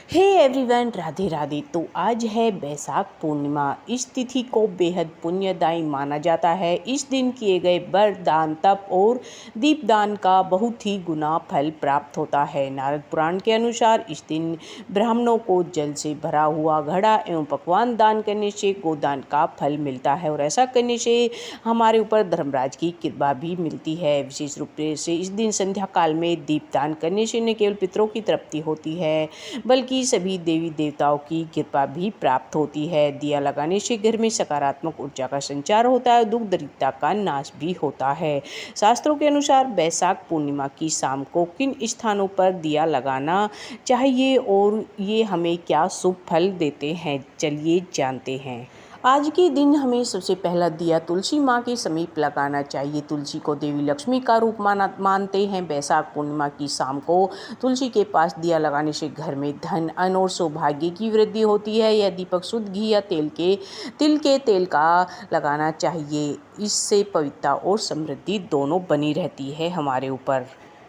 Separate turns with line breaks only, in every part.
Hey everyone, Radhe Radhe. तो आज है बैसाख पूर्णिमा। इस तिथि को बेहद पुण्यदायी माना जाता है। इस दिन किए गए व्रत, दान, तप और दीपदान का बहुत ही गुना फल प्राप्त होता है। नारद पुराण के अनुसार इस दिन ब्राह्मणों को जल से भरा हुआ घड़ा एवं पकवान दान करने से गोदान का फल मिलता है और ऐसा करने से हमारे ऊपर धर्मराज की कृपा भी मिलती है। विशेष रूप से इस दिन संध्या काल में दीपदान करने से न केवल पितरों की तृप्ति होती है बल्कि सभी देवी देवताओं की कृपा भी प्राप्त होती है। दिया लगाने से घर में सकारात्मक ऊर्जा का संचार होता है, दुख दरिद्रता का नाश भी होता है। शास्त्रों के अनुसार बैसाख पूर्णिमा की शाम को किन स्थानों पर दिया लगाना चाहिए और ये हमें क्या शुभ फल देते हैं, चलिए जानते हैं। आज के दिन हमें सबसे पहला दिया तुलसी माँ के समीप लगाना चाहिए। तुलसी को देवी लक्ष्मी का रूप मानते हैं। बैसाख पूर्णिमा की शाम को तुलसी के पास दिया लगाने से घर में धन, अन्न और सौभाग्य की वृद्धि होती है। यह दीपक शुद्ध घी या तिल के तेल का लगाना चाहिए। इससे पवित्रता और समृद्धि दोनों बनी रहती है हमारे ऊपर।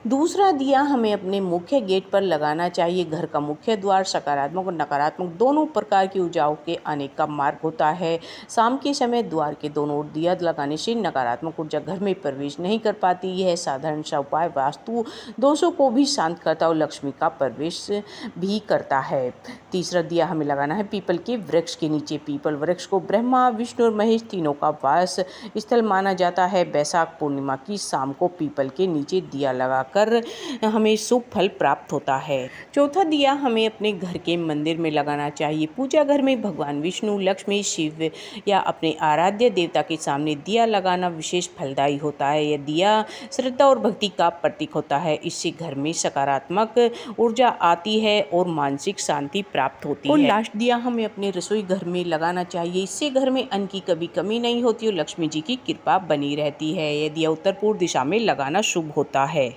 दूसरा दिया हमें अपने मुख्य गेट पर लगाना चाहिए। घर का मुख्य द्वार सकारात्मक और नकारात्मक दोनों प्रकार की ऊर्जाओं के आने का मार्ग होता है। शाम के समय द्वार के दोनों ओर दिया लगाने से नकारात्मक ऊर्जा घर में प्रवेश नहीं कर पाती। यह साधारण सा उपाय वास्तु दोषों को भी शांत करता और लक्ष्मी का प्रवेश भी करता है। तीसरा दिया हमें लगाना है पीपल के वृक्ष के नीचे। पीपल वृक्ष को ब्रह्मा, विष्णु और महेश तीनों का वास स्थल माना जाता है। बैसाख पूर्णिमा की शाम को पीपल के नीचे दिया लगाकर हमें शुभ फल प्राप्त होता है। चौथा दिया हमें अपने घर के मंदिर में लगाना चाहिए। पूजा घर में भगवान विष्णु, लक्ष्मी, शिव या अपने आराध्य देवता के सामने दिया लगाना विशेष फलदायी होता है। यह दिया श्रद्धा और भक्ति का प्रतीक होता है। इससे घर में सकारात्मक ऊर्जा आती है और मानसिक शांति प्राप्त होती है। और लास्ट दिया हमें अपने रसोई घर में लगाना चाहिए। इससे घर में अन्न की कभी कमी नहीं होती और लक्ष्मी जी की कृपा बनी रहती है। यह दिया उत्तर पूर्व दिशा में लगाना शुभ होता है।